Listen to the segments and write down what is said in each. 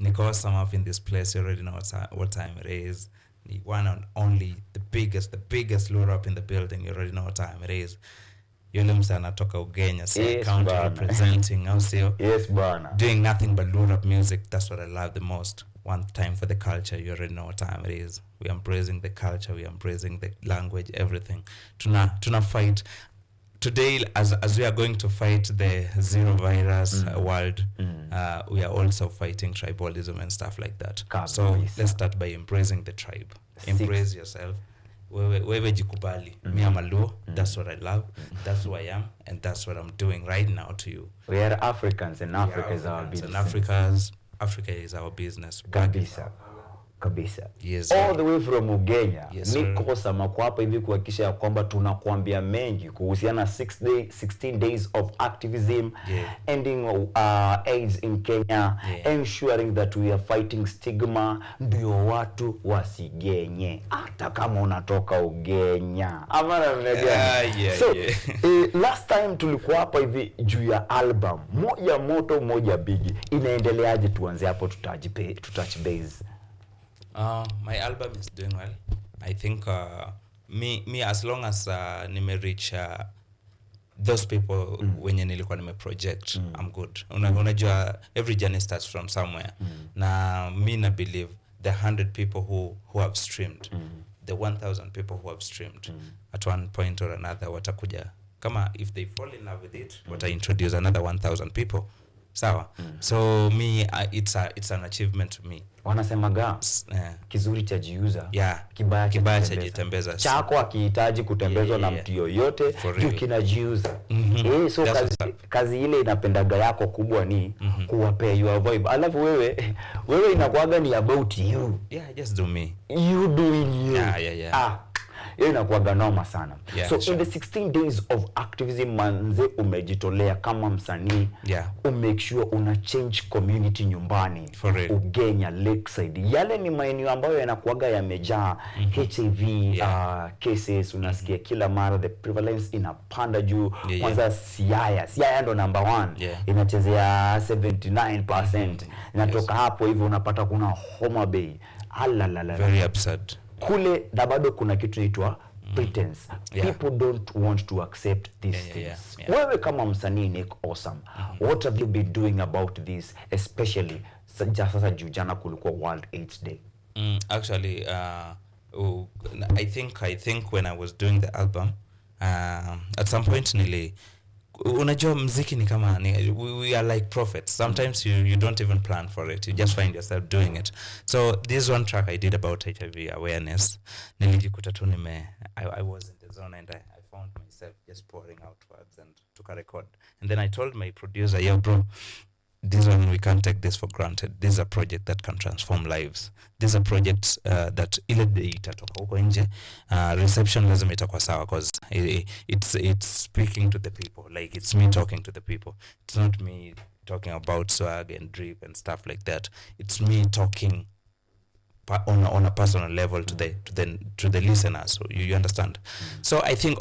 Niko some up in this place, you already know what time it is. The one and only, the biggest lure up in the building, you already know what time it is. Yule msa anatoka Ugenya, say county representing, yes bana, doing nothing but lure up music. That's what I love the most. One time for the culture, you already know what time it is. We are embracing the culture, we are embracing the language, everything. Tuna fight today, as we are going to fight the zero virus world. We are also fighting tribalism and stuff like that. So let's start by embracing the tribe. Embrace yourself. Wewe jikubali. Me am a Luo. That's what I love. That's who I am, and that's what I'm doing right now to you. We are Africans, and Africa is our business. And Africa is our business. Kabisa. Yes, all the way from Ugenya. Yes, niko sama kwa hapa hivi kuhakikisha ya kwamba tunakuambia mengi kuhusiana 16 days of activism, ending AIDS in Kenya, ensuring that we are fighting stigma, ndio watu wasigenye hata kama unatoka Ugenya. Amana mnagani. So last time tulikuwa hapa hivi juu ya album moja moto moja bigi. Inaendeleaje? Tuanze hapo, touch base. My album is doing well. I think me as long as nime reach those people wenye nilikuwa nime project, I'm good. Unajua every journey starts from somewhere. Na me na believe the 100 people who have streamed, the 1000 people who have streamed at one point or another watakuja. Kama if they fall in love with it, wata introduce another 1000 people. Sawa. So me it's an achievement to me. Wanasemaga kizuri cha jiuza, kibaya cha jitembeza. Chako akihitaji kutembezwa na mtu yoyote juu kinajiuza. So kazi ile inapendaga yako kubwa ni kuwapea your vibe. Alafu wewe inakuaga ni about you. Just do me. You doing you. Hiyo inakuaga noma sana. So in the 16 days of activism, manze umejitolea kama msanii. Make sure una change community nyumbani. Ugenya, Lakeside. Yale ni maeneo ambayo yanakuaga yamejaa HIV cases. Unasikia kila mara the prevalence inapanda juu. Kwanza Siaya ndo number 1. Inachezea 79%. Inatoka hapo hivyo unapata kuna Homa Bay. Very absurd. Kule na bado kuna kitu inaitwa pretense. People don't want to accept these things. Wewe kama msanii Nick Awesome, what have you been doing about this, especially sasa jana kulikuwa World AIDS Day? Actually I think when I was doing the album, at some point unajua mziki ni kama we are like prophets. Sometimes you don't even plan for it, you just find yourself doing it. So this one track I did about HIV awareness, nilijikuta tu I was in the zone and I found myself just pouring out words and took a record. And then I told my producer, yo bro, this one we can't take this for granted. This is a project that can transform lives. These are projects that ile day itatoka huko nje, reception lazima itakuwa sawa, because it's speaking to the people. Like it's me talking to the people. It's not me talking about swag and drip and stuff like that. It's me talking on a personal level to the listeners. So you understand. So I think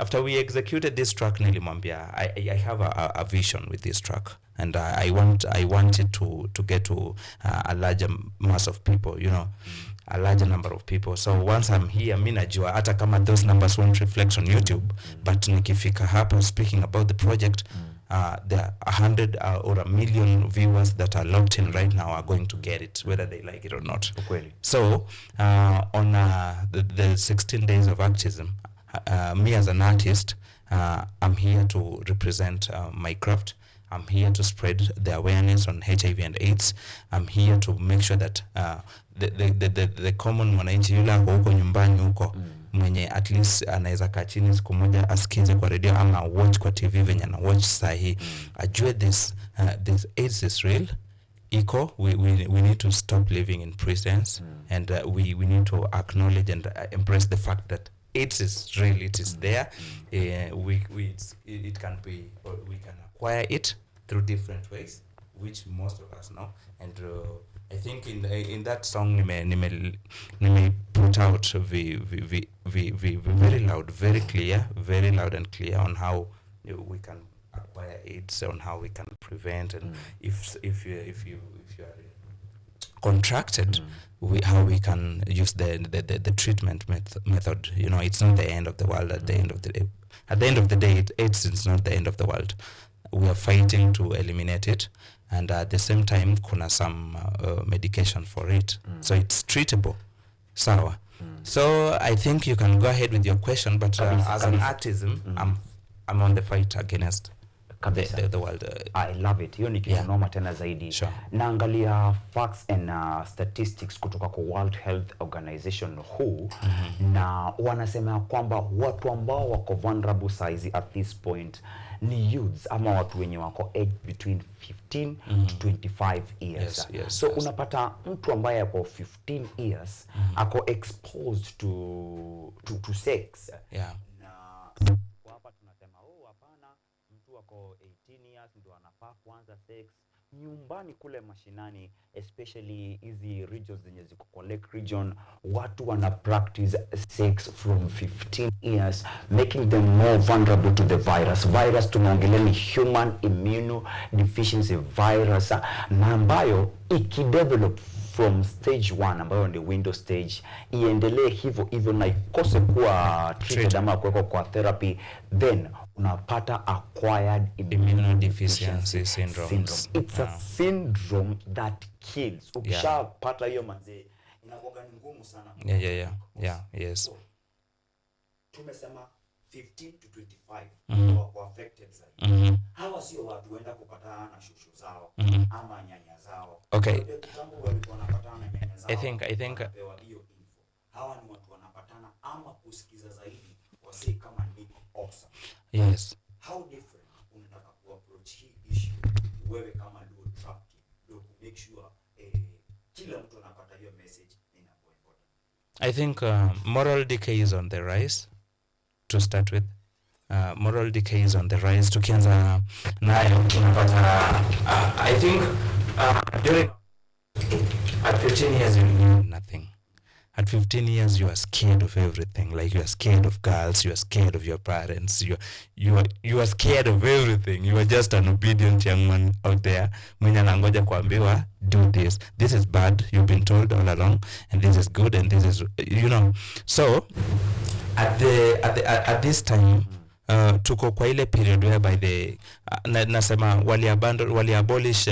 after we executed this track, nilimwambia I have a vision with this track, and I want it to get to a larger mass of people, a larger number of people. So once I'm here, mimi najua hata kama those numbers won't reflect on YouTube, but nikifika hapa speaking about the project, there are 100 or 1 million viewers that are locked in right now are going to get it, whether they like it or not. So on the 16 days of activism, me as an artist, I'm here to represent my craft. I'm here to spread the awareness on HIV and AIDS. I'm here to make sure that the common mwananchi yule huko nyumbani huko mwenye at least anaweza kaa chini siku moja asikize kwa radio ama watch kwa TV venye na watch sahi, ajue this AIDS is real. We need to stop living in pretense, and we need to acknowledge and embrace the fact that AIDS is real. It is there. It can be, or we can acquire it through different ways, which most of us know. And I think in that song nime put out very loud, very clear, very loud and clear on how we can acquire AIDS, on how we can prevent, and if you are contracted, how we can use the treatment method. You know, it's not the end of the world at the end of the day. At the end of the day, AIDS is not the end of the world. We are fighting to eliminate it, and at the same time, kuna some medication for it. So it's treatable. Sawa. So I think you can go ahead with your question, but as an artism, I'm on the fight against the world. I love it. Hiyo ni kitu noma tena zaidi. Sure. Naangalia facts and statistics kutoka kwa World Health Organization WHO, na wanasema kwamba watu ambao wako vulnerable size at this point ni youths, ama watu wenye wako age between 15 to 25 years. Yes, so unapata mtu ambaye ako 15 years ako exposed to sex. Yeah. Na hapa tunasema hapana, mtu wako 18 years ndio anafaa kuanza sex nyumbani kule mashinani, especially hizi regions zenye ziko kwa Lake region. Watu wana practice sex from 15 years, making them more vulnerable to the virus. Tunaongelea ni human immunodeficiency virus, na ambayo ikidevelop from stage 1 ambayo ndio window stage, iendelee hivyo na ikose kuwa treated ama kuwekwa kwa therapy, then unapata acquired immunodeficiency syndrome. It's a syndrome that kills. Ukishapata hiyo manze inakuwa ngumu sana. Yes. So, tumesema 15 to 25 wako affected zaidi. Hawa sio watu wenda kupatana na shushu zao ama nyanya zao. Okay. Kitambo walikuwa wanapatana na nyanya zao. I think hiyo info. Hawa ni watu wanapatana ama kusikiza zaidi wasi kama ni awesome. Yes. How different unataka ku approach hii issue wewe kama low attractive ndio ku make sure kila mtu anapata hiyo message inakuwa important? I think moral decay is on the rise to start with. Moral decay is on the rise. Tukianza nayo tunapata I think during at 15 years you knew nothing. At 15 years you are scared of everything. Like you are scared of girls, you are scared of your parents, you are scared of everything. You are just an obedient young man out there. Mwenye anangoja kuambiwa do this. This is bad, you've been told all along, and this is good, and this is, you know. So at this time tuko kwa ile period whereby the nasema wali abolish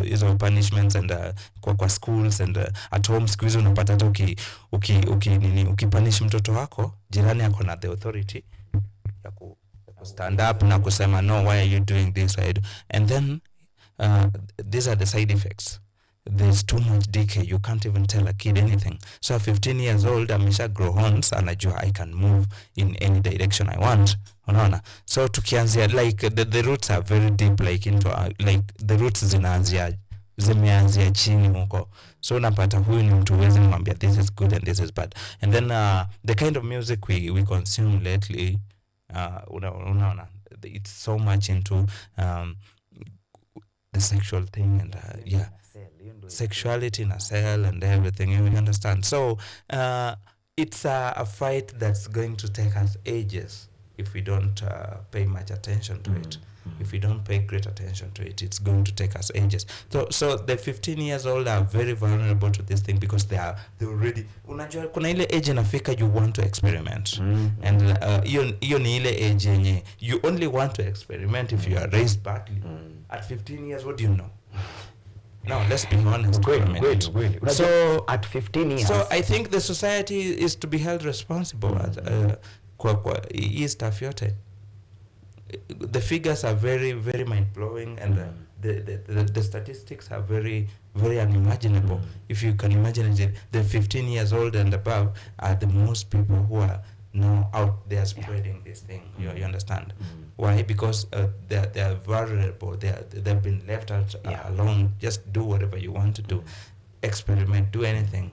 hizo punishments and kwa schools and at home. Siku hizo unapata hata ukipunish mtoto wako, jirani yako na the authority ya ku stand up na kusema no, why are you doing this? And then these are the side effects. There's too much decay. You can't even tell a kid anything. So at 15 years old, amesha grow horns, anajua I can move in any direction I want. Unaona? So tukianzia, like the roots are very deep, like into like the roots zimeanzia chini huko. So unapata huyu ni mtu wezi mwambia this is good and this is bad. And then the kind of music we consume lately, unaona, it's so much into the sexual thing and sexuality in a cell and everything, you understand. So it's a fight that's going to take us ages if we don't pay much attention to it. If we don't pay great attention to it, it's going to take us ages. So the 15 years old are very vulnerable to this thing because they already, unajua kuna ile age inafika you want to experiment. And hiyo ni ile age yenye you only want to experiment if you are raised badly. At 15 years, what do you know? No, let's be honest. Great. So at 15 years. So I think the society is to be held responsible kwa hii stuff yote. The figures are very, very mind-blowing, and the statistics are very, very unimaginable. If you can imagine it, the 15 years old and above are the most people who are now out there spreading this thing. You understand? Why? Because they are vulnerable. They've been left out alone. Just do whatever you want to do, experiment, do anything.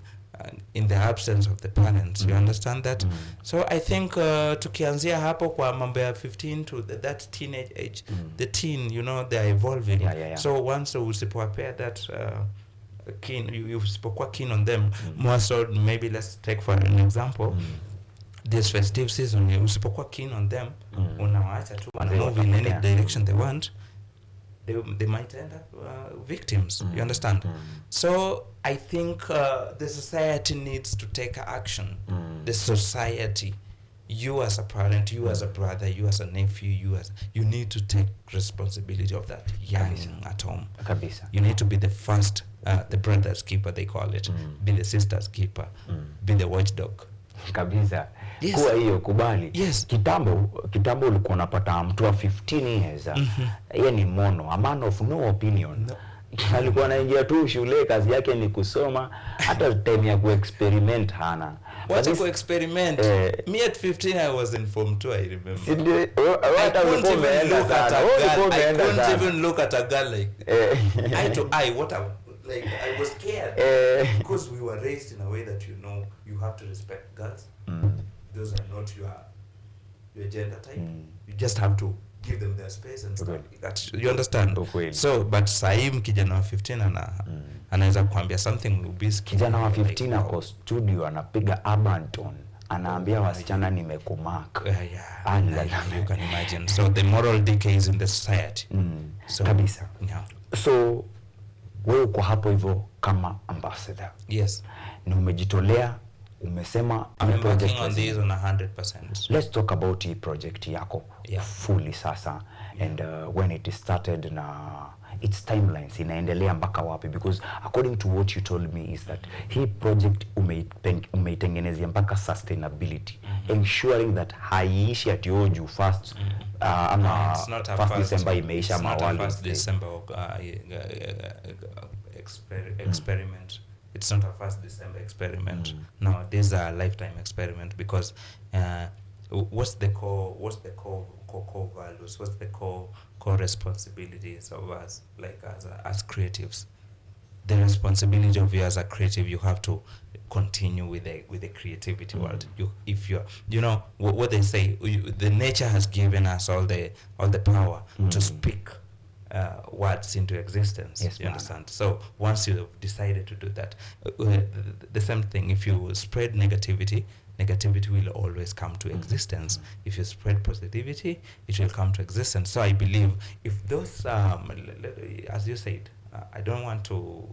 In the absence of the parents, you understand that? So I think tukianzia hapo kwa mambo ya 15 to that teenage age, the teen, you know, they are evolving. So once usipowapea that keen, you usipokuwa keen on them, more so, maybe let's take for an example, this festive season, usipokuwa keen on them, unawaacha tu move in any direction they want, they might end up victims. You understand? So I think the society needs to take action. The society, you as a parent, you as a brother, you as a nephew, you need to take responsibility of that young at home. You need to be the first, the brother's keeper, they call it. Be the sister's keeper. Be the watchdog. Kabisa. Yes. Kuwa hiyo kubali. Yes. Kitambo ulikuwa unapata mtu wa 15 years. Yeye ni mono, a man of no opinion. No. Alikuwa anaingia tu shule, kazi yake ni kusoma, hata time ya kuexperiment hana. What to experiment? Me at 15 I was in form 2, I remember. I couldn't even look at a girl like eye to eye. Like I was scared because we were raised in a way that you have to respect girls. Those are not your gender type. You just have to give them their space and stuff like that. You understand? So but Saim kijana wa 15 anaweza kuambia something ubis. Kijana wa 15 ako studio anapiga urban tone. Anaambia wasichana nimekumark. You can imagine. So the moral decay is in the society. So kabisa. Yeah. So wewe uko hapo hivyo kama ambassador. Yes. Na umejitolea, umesema I'm working on this on 100%. Let's talk about the project yako fully sasa and when it started na its timelines inaendelea mpaka wapi, because according to what you told me is that hii project umeitengenezea mpaka sustainability, ensuring that haiishi at yoju first ama first December imeisha mawali. First December experiment. It's not a first December experiment. No, this is a lifetime experiment, because what's the core values? What's the core responsibilities of us, like as creatives? The responsibility of you as a creative, you have to continue with the creativity world. If you're, what they say, the nature has given us all the power to speak words into existence. Yes, you understand? So once you have decided to do that, the same thing, if you spread negativity will always come to existence. If you spread positivity, it will come to existence. So I believe if those as you said, I don't want to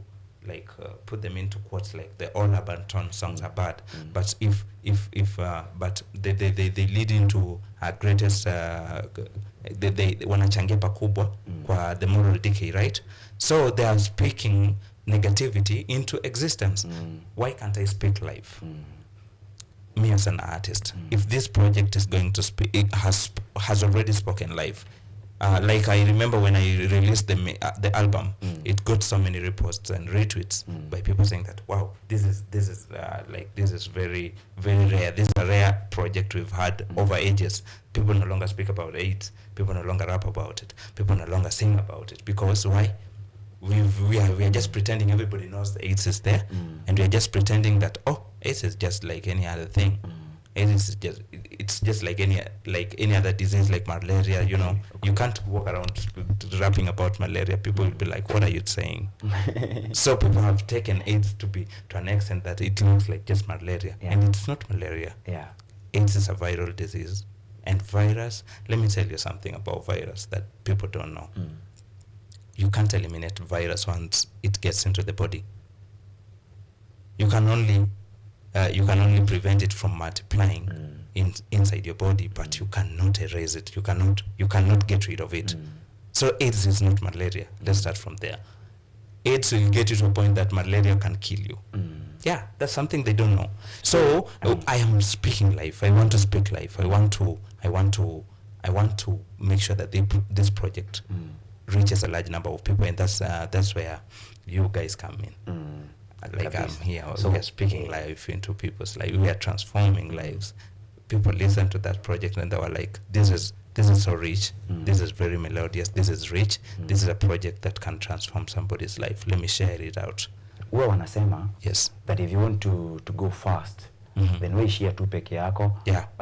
put them into quotes like the all urban tone songs are bad, but if but they lead into our greatest they wanachangia pakubwa kwa the moral decay, right? So they are speaking negativity into existence. Why can't I speak life? Me as an artist, if this project is going to speak, it has already spoken life. Like I remember when I released the album, it got so many reposts and retweets by people saying that, wow, this is very, very rare. This is a rare project we've had over ages. People no longer speak about AIDS. People no longer rap about it. People no longer sing about it. Because why? We are just pretending everybody knows the AIDS is there, and we are just pretending that AIDS is just like any other thing. AIDS is it's just like any other disease, like malaria. You can't walk around rapping about malaria. People will be like, what are you saying? So people have taken AIDS to an extent that it looks like just malaria, and it's not malaria. AIDS is a viral disease, and virus. Let me tell you something about virus that people don't know. You can't eliminate virus once it gets into the body. You can only prevent it from multiplying inside your body, but you cannot erase it. You cannot get rid of it. So AIDS is not malaria. Let's start from there. AIDS will get you to a point that malaria can kill you. Yeah, that's something they don't know. So I am speaking life. I want to speak life. I want to make sure that this project reaches a large number of people, and that's where you guys come in. Like I'm here, so we are speaking life into people's life. We are transforming lives. People listen to that project and they were like, this is so rich. This is very melodious. This is rich. This is a project that can transform somebody's life. Let me share it out. Wewe wanasema yes, that if you want to go fast, then we share tu peke yako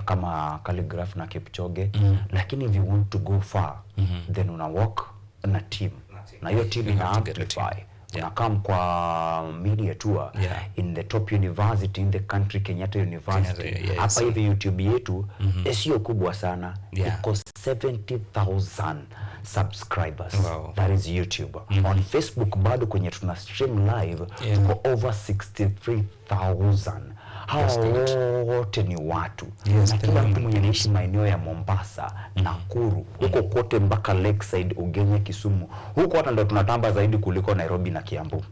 kama Calligraph na Kipchoge. Lakini if you want to go far, then una walk na team. Na hiyo team ina amplify. Unakam kwa media tour in the top university in the country, Kenyatta University. Hapa hivi YouTube yetu sio kubwa sana. Iko 70,000 subscribers. That is YouTube. On Facebook bado kwenye tuna stream live tuko over 63,000. Hao wote ni watu. Na kila mtu mwenye anaishi maeneo ya Mombasa, Nakuru, huko kote mpaka Lakeside, Ugenya, Kisumu. Huko hata ndio tunatamba zaidi kuliko Nairobi na Kiambu.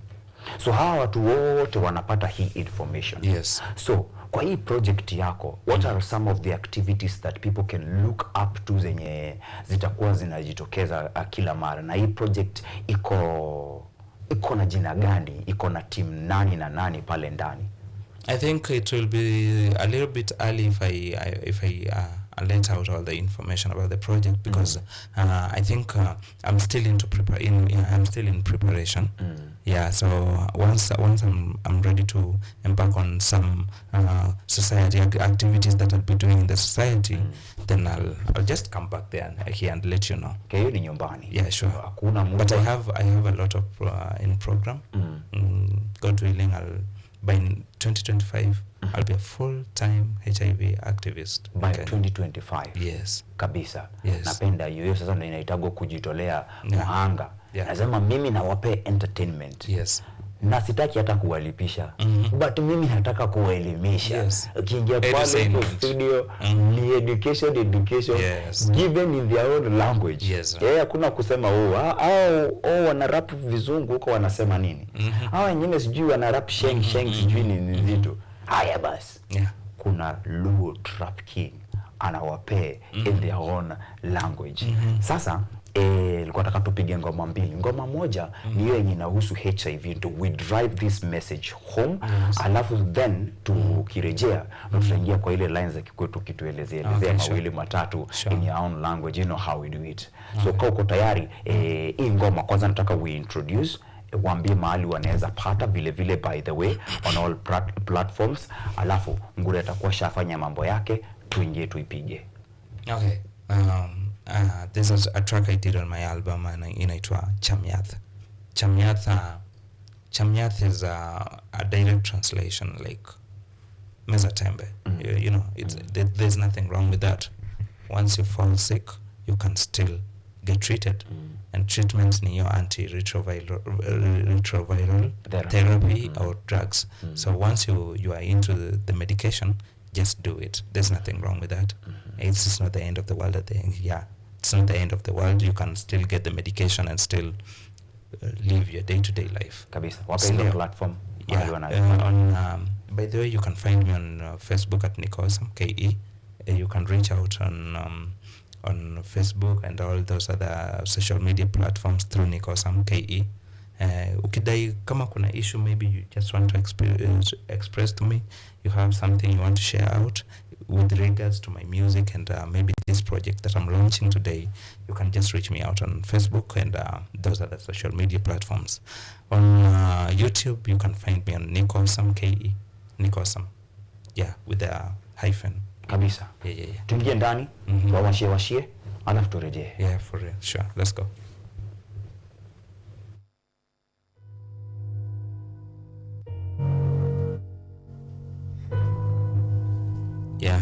So hawa watu wote wanapata hii information. So kwa hii project yako, what are some of the activities that people can look up to zenye zitakuwa zinajitokeza kila mara? Na hii project iko na jina gani? Iko na team nani na nani pale ndani? I think it will be a little bit early if I let out all the information about the project, because I think I'm still in preparation. Yeah, so once I'm ready to embark on some society activities that I'll be doing in the society, then I'll just come back there and let you know. Okay, ni nyumbani. Yeah, sure. But I have a lot of in program. God willing, by 2025 I'll be a full-time HIV activist. By 2025? Yes. Kabisa. Yes. Napenda hiyo sasa ndio inaitago kujitolea muhanga. Nasema mimi nawape entertainment. Yes. Na sitaki hata kuwalipisha. But mimi nataka kuwaelimisha. Ukiingia kwa studio ni education given in their own language. Hakuna kusema wana rap vizungu huko wanasema nini. Hao wengine sijui wana rap sheng sijui ni vitu. Haya basi. Kuna Luo Trap King anawape in their own language. Sasa nilikuwa nataka tupige ngoma mbili. Ngoma moja ni hiyo yenye inahusu HIV, to we drive this message home. Alafu then tukirejea tutaingia kwa ile lines za kikwetu kituelezea mawili matatu in your own language, you know how we do it. So kwa uko tayari, hii ngoma kwanza nataka we introduce, waambie mahali wanaweza pata vile vile, by the way, on all platforms. Alafu Ngure atakuwa shafanya mambo yake, tuingie tuipige. Okay. There's a track I did on my album and inaitwa Chamyath. Chamyath is a direct translation, like Mezatembe. You know, there's nothing wrong with that. Once you fall sick, you can still get treated. And treatment ni your antiretroviral therapy or drugs. So once you are into the medication, just do it. There's nothing wrong with that. It's not the end of the world. It's not the end of the world. You can still get the medication and still live your day-to-day life. Kabisa. Wapi ile platform? By the way, you can find me on Facebook at Nikosam KE. You can reach out on Facebook and all those other social media platforms through Nikosam KE. Ukidai kama kuna issue, maybe you just want to express to me, you have something you want to share out with regards to my music and maybe this project that I'm launching today, you can just reach me out on Facebook and those other social media platforms. On YouTube, you can find me on Nikosam KE. Nikosam. Yeah, with the hyphen. Kabisa. Yeah. Tuingie ndani, washie, alafu turejee. Yeah, for real. Sure. Let's go. Yeah.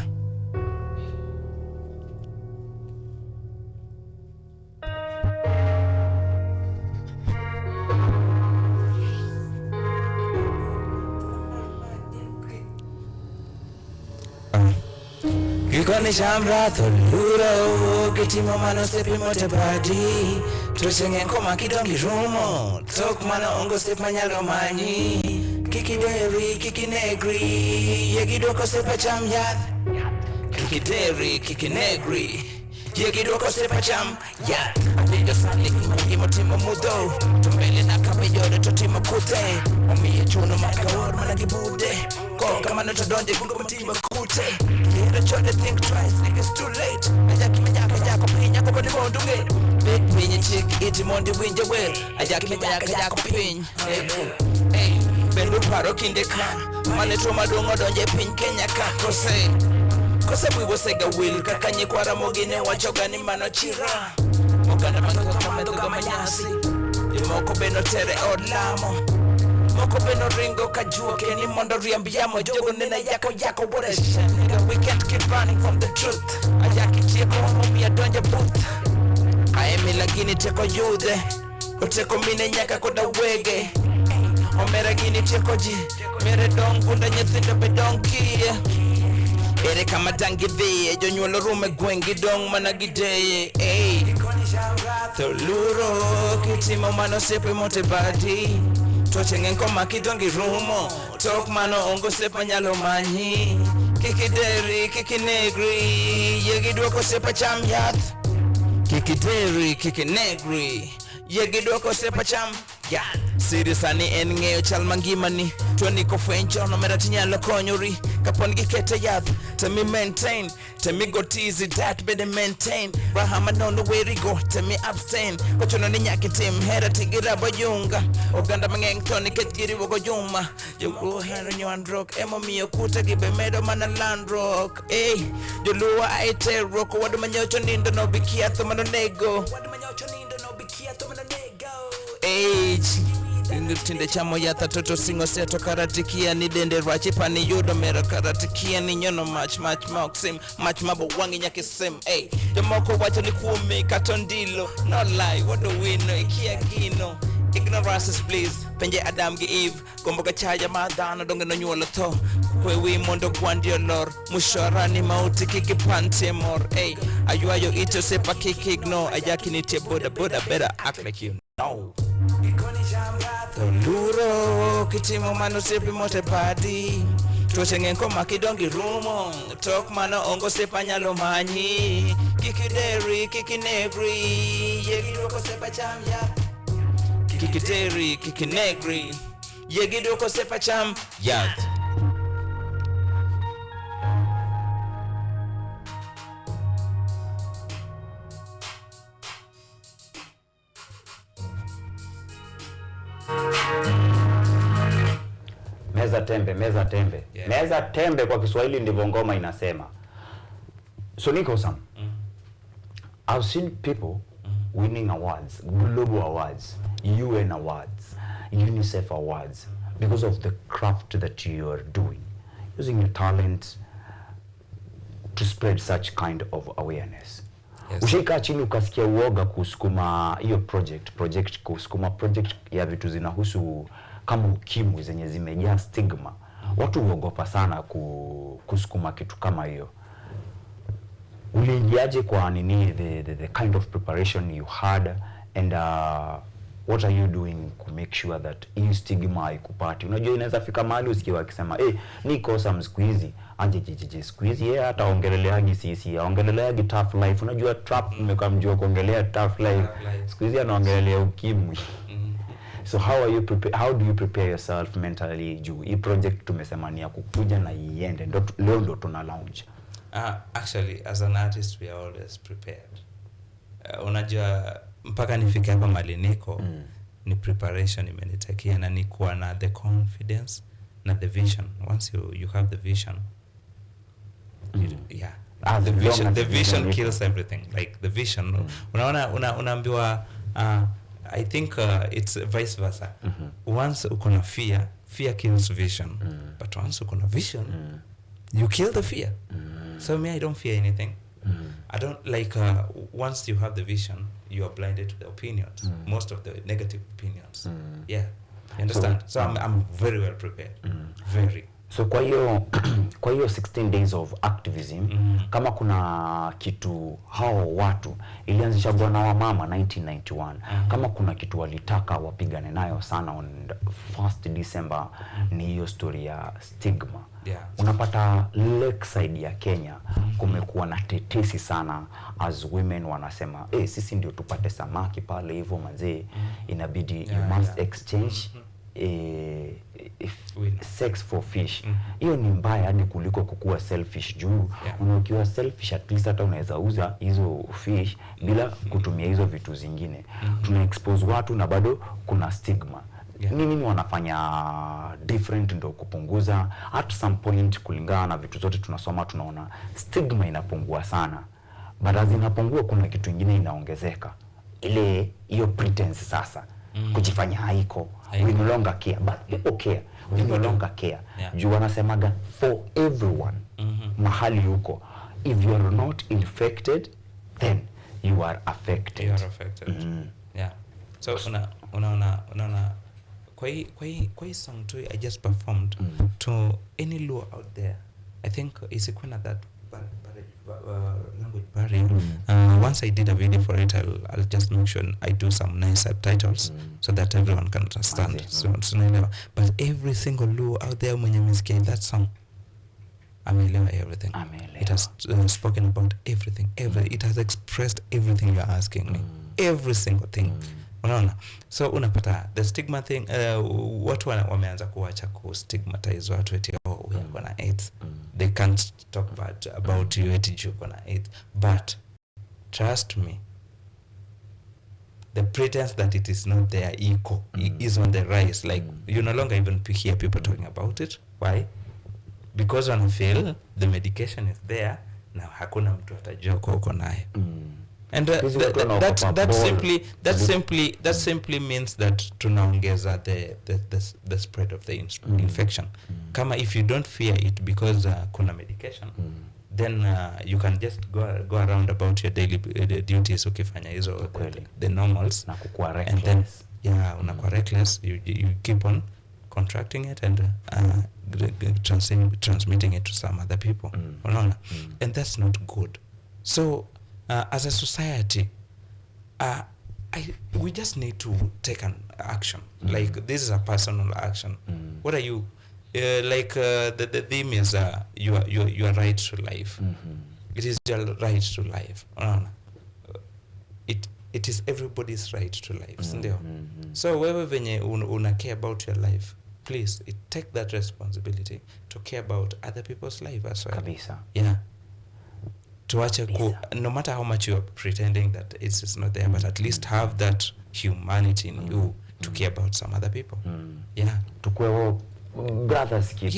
Kikoni shamra thuluro kitimo mano sepi mote badi tuchenge ngoma kidongi rumo tok mano ongo sepa nyalo manyi kikideri kikinegri yegidoko sepa chamyath kikideri kikinegri yegidoko sepa chamyath abiga sani kimotimo mudo tumbele na kabejode totimo kute omiye chuno makawar managibude kama no todonje kungo mtima kute you try to think twice, niggas too late. Ajaki menyaka jako pinya kwa ni mondunge. Big pinya chick iti mondi winje well. Ajaki menyaka jako pinya. Hey, bendo paro kindeka. Mane toma dongo donje piny Kenya ka kose bwibo sega will kakanye kwara mogine wachoga ni mano chira. Moganda matoka kama doga manyasi. moko beno tere olamo moko beno ringo kajua keni mondo riambiamo jogo nena yako what a shit nigga we can't keep running from the truth ayaki cheko homi adonja booth aemi lagini teko yude oteko mine nyaka koda wege omera gini teko ji mere dong bunda nyethindo be dong kie ere kama dangi dhie jonyuolo rume gwengi dong mana gideye Toluro kitimo mano sepe mote badi Toche ngenko makidongi rumo Tok mano ongo sepa nyalo manyi Kikideri, kikinegri Yegidwoko sepa cham yath Kikideri, kikinegri Yegidwoko sepa cham yath Seriously en ng'eyo chal mangimani Tuani ko fwencho no mera tinyalo konyori Kapon gikete yath Temi maintain Temi go teasy that bede maintain Rahama nono where go Temi abstain Kochono ni nyaki tim Hera tigira bayunga Oganda mangeng toni ketgiri wako yuma Yogo hero nywan rock Emo miyo kuta gibe medo mana land rock Joluwa aite roko Wadu manyocho nindo no bikiato mano nego Wadu manyocho nindo no bikiato mano nego Tinde chamo yatha toto singo seto karatikia ni dende rachi pani yudo mera karatikia ni nyono match moksim match mabo wangi nyake sim Jamoko wacho ni kuome katondilo no lie what do we know ikia gino ignorance is bliss penje Adam gi Eve komboka chaya madhano donge no nyuolo tho kwe wi mondo gwandio lor mushora ni mauti kiki pante mor ayuayo ito sepa kiki ignore ayaki ni te boda better act like you know Toluro kitimo mano sepi mote badi Toche ngenko makidongi rumo Tok mano ongo sepa nyalo manyi Kikideri, kikinegri Yegidwoko sepa cham yath Kikideri, kikinegri Yegidwoko sepa cham yath Meza tembe. Yeah. Meza tembe kwa Kiswahili ndivyo ngoma inasema. So Niko Sam, I've seen people winning awards, global awards, UN awards, UNICEF awards because of the craft that you are doing, using your talent to spread such kind of awareness. Yes. Ushika chini ukasikia uoga kusukuma hiyo project ya vitu zinahusu kama ukimwi zenye zimejaa stigma. Watu huogopa sana kusukuma kitu kama hiyo. Uliingiaje kwa nini the kind of preparation you had and what are you doing to make sure that hii stigma haikupati? Unajua inaweza fika mahali usikie wakisema Niko Sam siku hizi aje siku hizi hata ongeleleagi sisi ongeleleagi tough life. Unajua trap nimekamjua kuongelea tough life siku hizi anaongelelea ukimwi. So how do you prepare yourself mentally juu hii project tumesema ni ya kukuja na iende leo ndo tuna launch? Actually as an artist we are always prepared. Unajua mpaka nifike hapa mali niko ni preparation imenitakia na ni kuwa na the confidence na the vision. Once you have the vision the vision kills everything. Like the vision unaambiwa I think it's vice versa. Once ukona fear kills vision. But once ukona vision, you kill the fear. So me, I don't fear anything. I don't like once you have the vision, you are blinded to the opinions. Most of the negative opinions. Yeah, you understand? So I'm very well prepared. Very. So kwa hiyo 16 days of activism, kama kuna kitu hao watu ilianzisha bwana wa mama 1991, kama kuna kitu walitaka wapigane nayo sana on 1st December ni hiyo story ya stigma. Yeah. Unapata lakeside ya Kenya kumekuwa na tetesi sana as women wanasema sisi ndio tupate samaki pale hivyo manzee inabidi you must exchange sex for fish. Hiyo ni mbaya hadi kuliko kukua selfish juu ukiwa selfish at least hata unaweza uza hizo fish bila kutumia hizo vitu zingine. Tuna expose watu na bado kuna stigma. Nini wanafanya different ndo kupunguza at some point kulingana na vitu zote tunasoma tunaona stigma inapungua sana. But as inapungua kuna kitu kingine inaongezeka. Ile hiyo pretense sasa. kujifanya haiko. We no longer care, but people care. We no longer care. Juu wanasemaga for everyone. Mahali huko, if you are not infected, then you are affected. You are affected. Yeah. So unaona kwa hii song too I just performed to any Luo out there. I think isikuna that language barrier. Once I did a video for it, I'll just make sure I do some nice subtitles so that everyone can understand. But every single Luo out there mwenye mesikia that song, ameelewa everything. It has spoken about everything. It has expressed everything you're asking me. Every single thing. Unaona? So unapata the stigma thing, watu wameanza kuacha ku stigmatize watu eti wewe kuna AIDS. They can't talk bad about you eti you kuna AIDS. But trust me, the pretense that it is not there is on the rise. Like you no longer even hear people talking about it. Why? Because when I feel the medication is there, now hakuna mtu atajua uko naye. And that simply means that tunaongeza the spread of the infection. Kama if you don't fear it because kuna medication, then you can just go around about your daily duties ukifanya hizo the normals na kukua reckless. And then unakuwa reckless, you keep on contracting it and transmitting it to some other people. Unaona? And that's not good. So as a society, we just need to take an action. Like this is a personal action. What are you the theme is your right to life. It is your right to life. It is everybody's right to life. So wewe venye una care about your life, please take that responsibility to care about other people's life as well. Kabisa. Yeah. No matter how much you are pretending that it's not there, but at least have that humanity in you to care about some other people. Yeah. Tukue brothers keepers.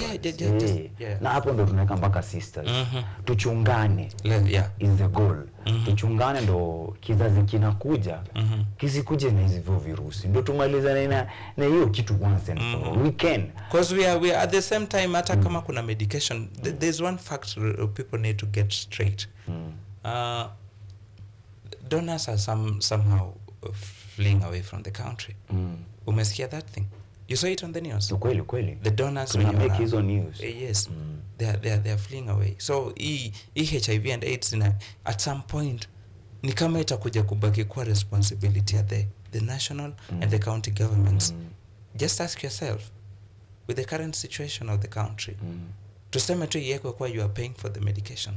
Yeah. Na hapo ndo tunaweka mpaka sisters. Tuchungane. Is the goal. Tuchungane ndo kizazi kinakuja. Kisikuje na hizo virusi. Ndo tumalizane na hiyo kitu once and for all. We can. Because we are at the same time hata kama kuna medication, there's one fact people need to get straight. Donors are somehow fleeing away from the country. Umesikia that thing? You saw it on the news. Kweli. The donors when make his own news. Yes. They are fleeing away. So HIV and AIDS at some point ni kama itakuja kubaki kwa responsibility at the national and the county governments. Just ask yourself, with the current situation of the country, tuseme tu yekwe kwa you are paying for the medication.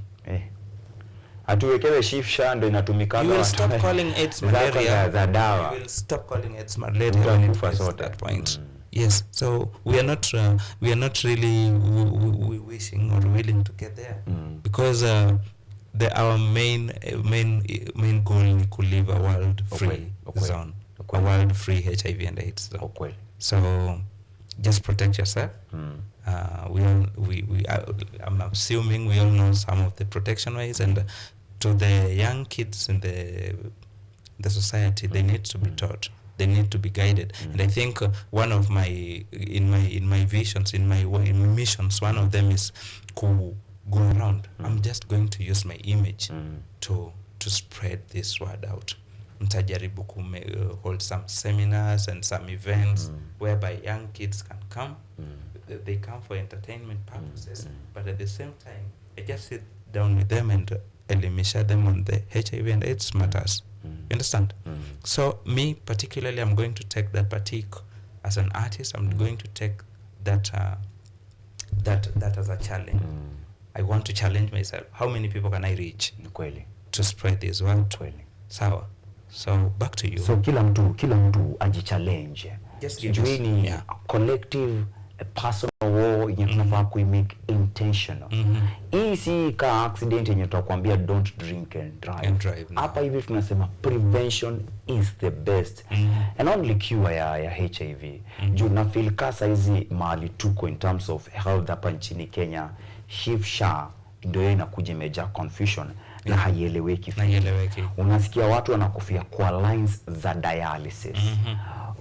Atuwekewe shifsha ndo inatumika. You will stop calling AIDS malaria. Za dawa. You will stop calling AIDS malaria when it gets at that point. Yes, so we are not really wishing or willing to get there because our main goal is to live a world free zone, a world free HIV and AIDS zone. So just protect yourself. I'm assuming we all know some of the protection ways, and to the young kids in the society, they need to be taught. They need to be guided. And I think one of my visions, in my missions, one of them is to go around. I'm just going to use my image to spread this word out. Mtajaribu hold some seminars and some events whereby young kids can come. They come for entertainment purposes, but at the same time, I just sit down with them and elimisha them on the HIV and AIDS matters. You understand? So me particularly, I'm going to take that batik as an artist. I'm going to take that as a challenge. I want to challenge myself. How many people can I reach to spread this word? Sawa. So back to you. So kila mtu ajichallenge. Just give collective, a personal war yenye tunafaa kuimake intentional. Hii si ka accident yenye tutakwambia don't drink and drive. Hapa hivi tunasema prevention is the best and only cure ya HIV. Juu na feel kasa hizi mahali tuko in terms of health hapa nchini Kenya, HIV/SHA ndio inakuja major confusion na haieleweki. Unasikia watu wanakufia kwa lines za dialysis.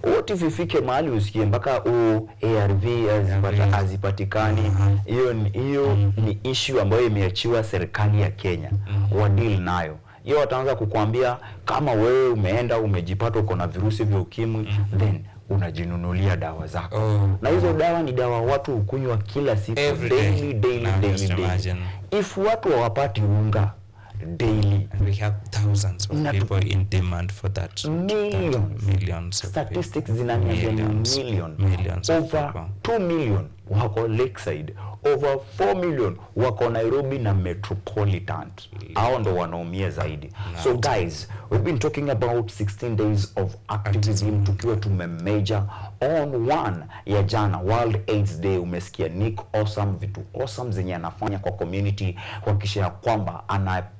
what if ifike mahali usikie mpaka ARV hazipatikani? Hiyo ni issue ambayo imeachiwa serikali ya Kenya wa deal nayo. Hiyo wataanza kukuambia kama wewe umeenda umejipata uko na virusi vya ukimwi, then unajinunulia dawa zako. Na hizo dawa ni dawa watu hukunywa kila siku, daily. If watu hawapati unga daily, and we have thousands of people in demand for that. Millions of statistics zinaniambia millions. Over 2 million wako Lakeside, over 4 million wako Nairobi na metropolitan. Hao ndo wanaumia zaidi. So guys, we've been talking about 16 days of activism tukiwa tumemajor on one ya jana, World AIDS Day. Umesikia Nick Awesome, vitu awesome zenye anafanya kwa community kuhakikisha kwamba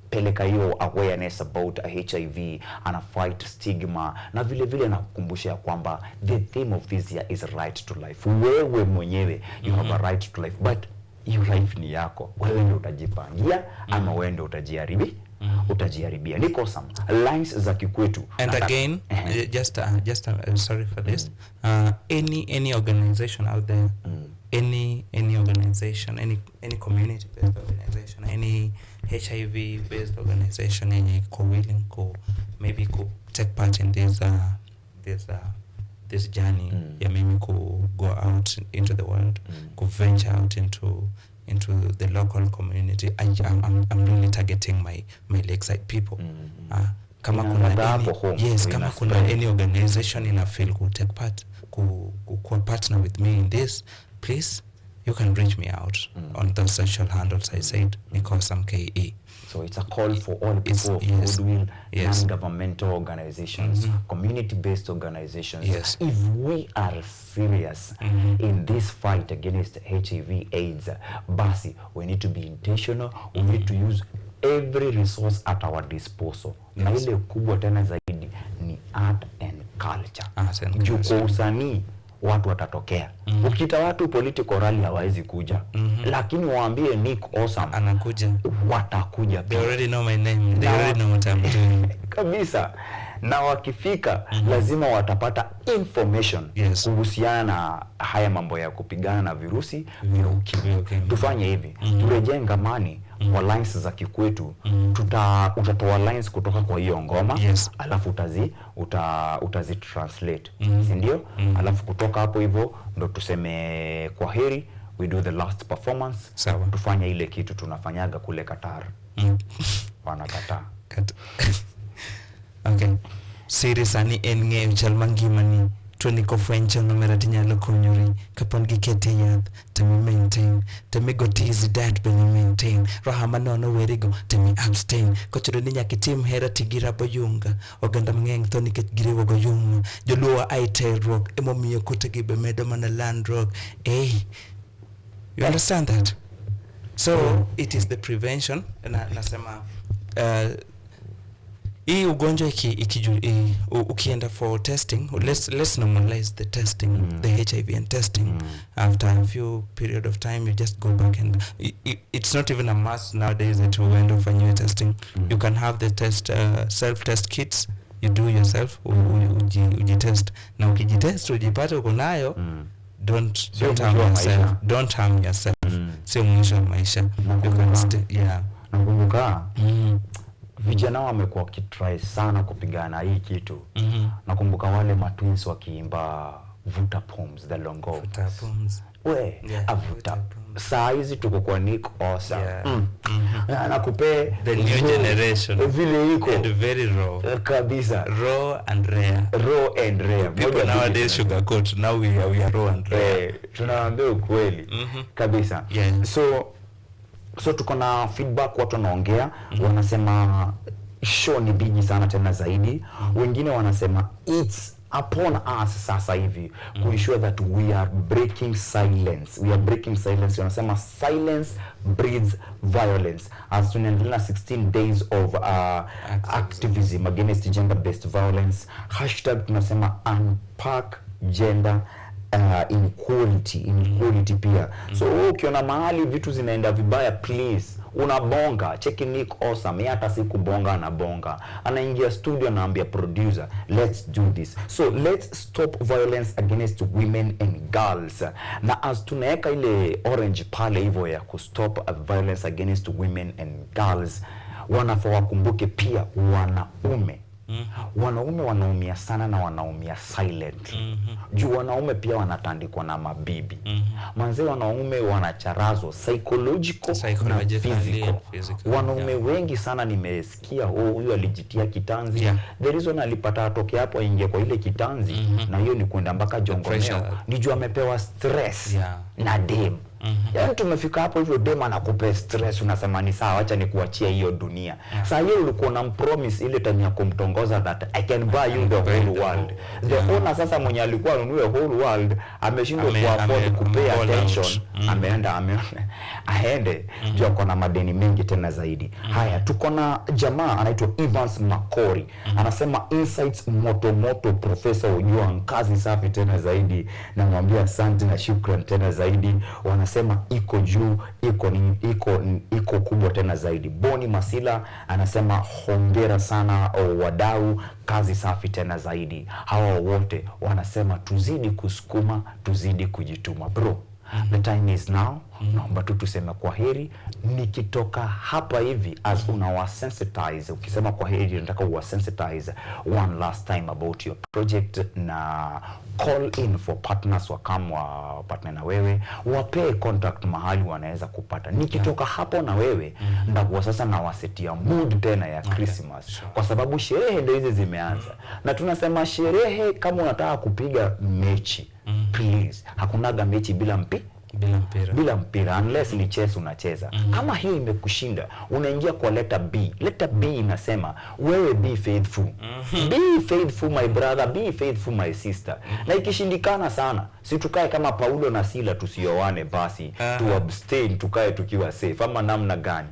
peleka hiyo awareness about HIV, ana fight stigma, na vile vile nakukumbusha kwamba the theme of this year is right to life. Wewe mwenyewe you have a right to life, but your life ni yako. Wewe ndio utajipangia ama wewe ndio utajiharibia. Niko some lines za kikwetu. And again, sorry for this. Any organization out there, any organization, any community based organization, any HIV based organization, any willing maybe could take part in this journey, maybe could go out into the world, could venture out into the local community. I'm really targeting my Lakeside people. Kama kuna any organization in a field could take part, could partner with me in this, please, you can reach me out on those social handles I said, because I'm KE. So it's a call for all people of goodwill, non-governmental organizations, community-based organizations. Yes. If we are serious in this fight against HIV/AIDS, basi, we need to be intentional. We need to use every resource at our disposal. Na ile kubwa tena zaidi ni art and culture. Juko usanii watu watatokea. Ukita watu political rally hawezi kuja. Lakini waambie Nick Awesome anakuja. Watakuja. They already know my name. They already know what I'm doing. Kabisa. Na wakifika lazima watapata information kuhusiana na haya mambo ya kupigana na virusi vya ukimwi. Tufanye hivi. Turejenga amani kwa lines za kikwetu. Utatoa lines kutoka kwa hiyo ngoma, alafu utazi translate. Si ndio? Alafu kutoka hapo hivyo ndo tuseme kwa heri, we do the last performance. Tufanye ile kitu tunafanyaga kule Qatar. Wanakataa. Okay. Sirisani enge chalmangimani tweniko fwencha numera tinyalo konyori kapon gikete yath temi maintain temi gotizi dat beni maintain rahama nono werigo temi abstain kochoro ni nyaki tim hera tigira boyunga oganda mngeng thoni ket girewo goyunga joluwa aitel rock emomiyo kote gibe medo mana land rock. You understand that? So it is the prevention. Nasema hii ugonjwa ukienda for testing, let's normalize the testing, the HIV and testing. After a few period of time, you just go back and it's not even a must nowadays that you end up new testing. You can have the test self-test kits. You do yourself, ujitest. Na ukijitest ujipata uko nayo, don't harm yourself. Don't harm yourself. Sio mwisho wa maisha. You can stay, nakumbuka vijana wamekuwa wakitry sana kupigana hii kitu. Nakumbuka wale matwins wakiimba Vuta Pumps, the Longo. Vuta Pumps. Avuta. Saa hizi tuko kwa Nick Awesome. Nakupe the new generation. Vile iko. And very raw. Kabisa. Raw and rare. People nowadays sugarcoat. Now we are raw and rare. Tunaambia ukweli. Kabisa. So tuko na feedback, watu wanaongea, wanasema show ni bigi sana tena zaidi. Wengine wanasema it's upon us sasa hivi to ensure that we are breaking silence. Wanasema silence breeds violence. As tunaendelea 16 days of activism against gender based violence, hashtag tunasema unpack gender inequality pia. So ukiona mahali vitu zinaenda vibaya, please unabonga. Cheki Nick Awesome, yeye hata siku bonga anabonga, anaingia studio anaambia producer, let's do this. So let's stop violence against women and girls. Na as tunaweka ile orange pale hivyo ya kustop violence against women and girls, wanafaa wakumbuke pia wanaume. Wanaume wanaumia sana na wanaumia silent. Juu wanaume pia wanatandikwa na mabibi. Manze wanaume wanacharazwa psychological na physical. Wanaume wengi sana nimesikia huyu alijitia kitanzi. The reason alipata atoke hapo aingie kwa ile kitanzi na hiyo ni kwenda mpaka jongomeo. Ni juu amepewa stress na dem. Yaani tumefika hapo hivyo, dem anakupa stress, unasema ni sawa, acha nikuachia hiyo dunia. Sasa yeye ulikuwa na promise ile time ya kumtongoza that I can buy you the whole world. The owner sasa mwenye alikuwa anunue whole world ameshindwa kuafford kupea attention. Aende juu kuna madeni mengi tena zaidi. Haya, tuko na jamaa anaitwa Evans Makori. Anasema insights moto professor, unajua kazi safi tena zaidi. Namwambia asante na shukrani tena zaidi. Wanasema iko juu, iko kubwa tena zaidi. Boni Masila anasema hongera sana wadau, kazi safi tena zaidi. Hawa wote wanasema tuzidi kusukuma, tuzidi kujituma bro. The time is now. Naomba tu tuseme kwa heri. Nikitoka hapa hivi as unawasensitize, ukisema kwa heri nataka uwasensitize one last time about your project, na call in for partners wakamwa partner na wewe, wapee contact mahali wanaweza kupata. Nikitoka hapo na wewe ndakuwa sasa na wasetia mood tena ya Christmas, kwa sababu sherehe ndio hizi zimeanza. Na tunasema sherehe, kama unataka kupiga mechi, please hakunaga mechi bila mpira unless ni chess unacheza. Kama hiyo imekushinda, unaingia kwa letter B. Letter B inasema wewe be faithful. Be faithful my brother, be faithful my sister. Na ikishindikana sana, si tukae kama Paulo na Sila tusioane basi, tu abstain, tukae tukiwa safe ama namna gani?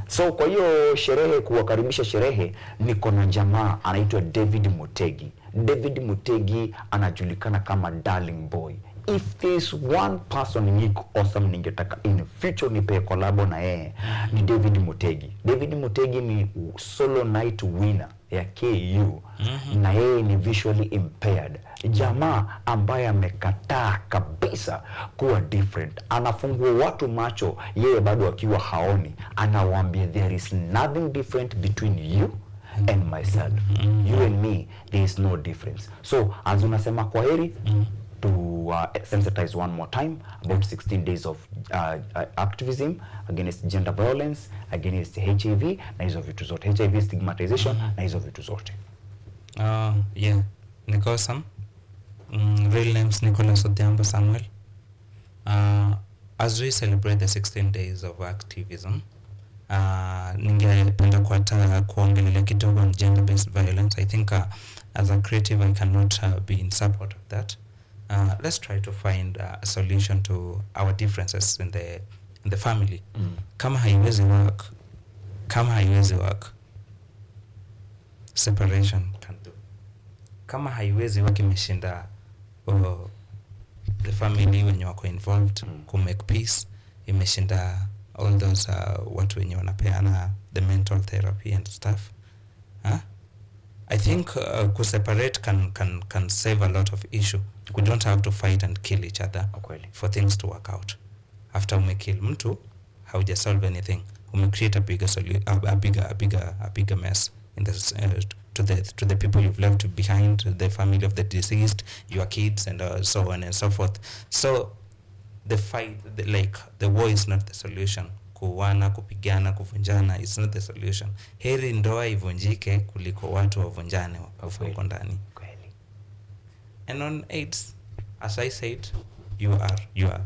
So kwa hiyo sherehe, kuwakaribisha sherehe, niko na jamaa anaitwa David Mutegi. David Mutegi anajulikana kama Darling Boy. If there's one person Nick Awesome ningetaka in future nipe collab na yeye, ni David Mutegi. David Mutegi ni solo night winner ya KU. Na yeye ni visually impaired. Jamaa ambaye amekataa kabisa kuwa different. Anafungua watu macho, yeye bado akiwa haoni. Anawaambia there is nothing different between you and myself. You and me, there is no difference. So as unasema kwa heri, to sensitize one more time about 16 days of activism against gender violence, against HIV, na hizo vitu zote, HIV stigmatization, na hizo vitu zote. Yeah, Nicholson, real name's Nicholas Odhiambo Samuel. As we celebrate the 16 days of activism, ningependa kuongelea kidogo on gender-based violence. I think as a creative I cannot be in support of that. Let's try to find a solution to our differences in the family. Kama haiwezi work, separation can do. Kama haiwezi work, imeshinda the family wenye wako involved ku make peace, imeshinda all those watu wenye wanapeana the mental therapy and stuff. I think kuseparate can save a lot of issue. We don't have to fight and kill each other for things to work out. After umekill mtu, hauja solve anything. Create a bigger mess in this, to the people you've left behind, the family of the deceased, your kids, and so on and so forth. So the fight, the war is not the solution. Kuwana, kupigana, kuvunjana, it's not the solution. Heri ndoa ivunjike kuliko watu wavunjane wakufa ndani. And on AIDS, as I said, you are your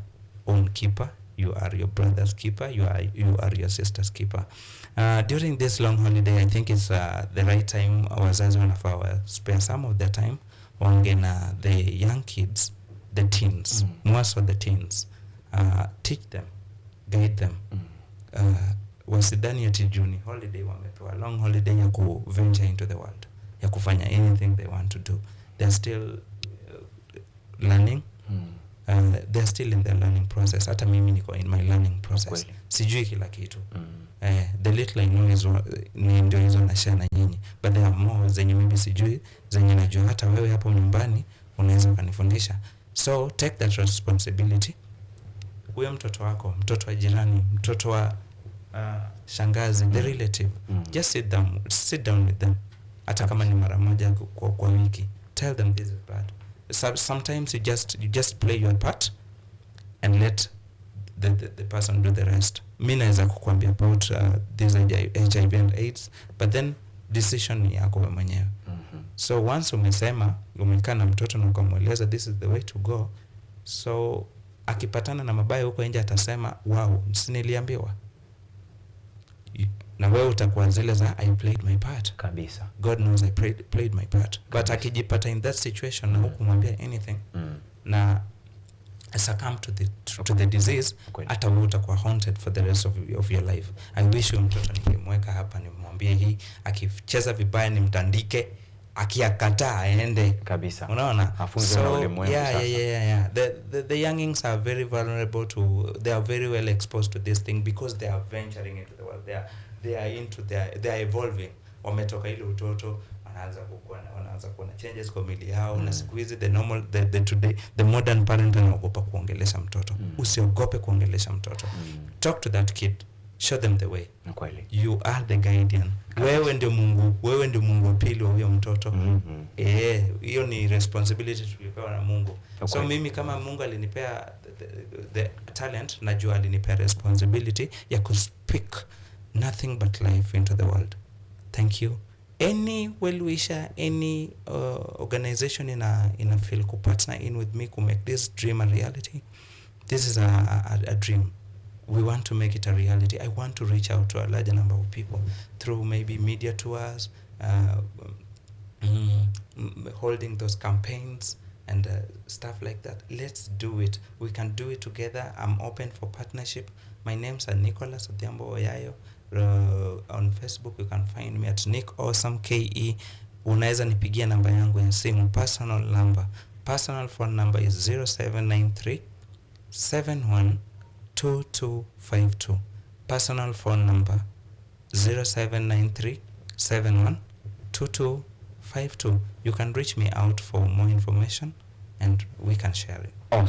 own keeper, you are your brother's keeper, you are your sister's keeper. During this long holiday, I think it's the right time wazazi wanafaa spare some of their time wangena the young kids, the teens, most of the teens, teach them, guide them. Wasidani ati Juni holiday wamepewa long holiday ya ku venture into the world, ya kufanya anything they want to do. They're still learning, They're still in their learning process. Hata mimi niko in my learning process. Sijui kila kitu. The little I know is ni ndio hizo na share na nyinyi, but there are more zenye mimi sijui, zenye najua hata wewe hapo nyumbani unaweza kanifundisha. So take that responsibility. Huyo mtoto wako, mtoto wa jirani, mtoto wa shangazi, the relative, just sit down with them. Hata kama ni mara moja kwa wiki, tell them this is bad. Sometimes you just play your part and let the person do the rest. Mimi naweza kukuambia about this HIV and AIDS, but then decision ni yako wewe mwenyewe. So once umesema, umekaa na mtoto na ukamweleza this is the way to go, so akipatana na mabaya huko nje atasema wow, niliambiwa. Na wewe utakuwa zile za I played my part. Kabisa. God knows I played my part. But akijipata in that situation na hukumwambia anything, na succumb to the disease, hata wewe utakuwa haunted for the rest of your life. I wish mtoto ningemweka hapa nimwambie hii, akicheza vibaya nimtandike, akiakataa aende kabisa. Unaona? Afunze na ulimwengu sasa. Yeah. The youngings are very vulnerable they are very well exposed to this thing because they are venturing into the world. They are evolving. Wametoka ile utoto, wanaanza kuona changes kwa mili yao, na siku hizi the modern parent anaogopa kuongelesha mtoto. Usiogope kuongelesha mtoto. Talk to that kid. Show them the way. Kweli. You are the guardian. Wewe ndio Mungu wa pili wa huyo mtoto. Hiyo ni responsibility tulipewa na Mungu. So mimi kama Mungu alinipea the talent, najua alinipea responsibility ya speak nothing but life into the world. Thank you. Any well-wisher, any organization in a field could partner in with me to make this dream a reality. This is a dream. We want to make it a reality. I want to reach out to a larger number of people through maybe media tours, holding those campaigns and stuff like that. Let's do it. We can do it together. I'm open for partnership. My name's Nicholas Odhiambo Oyayo. On Facebook you can find me at Nick Awesome KE. Unaweza nipigia namba yangu ya simu, personal phone number is 0793 712252. Personal phone number 0793 712252. You can reach me out for more information and we can share it.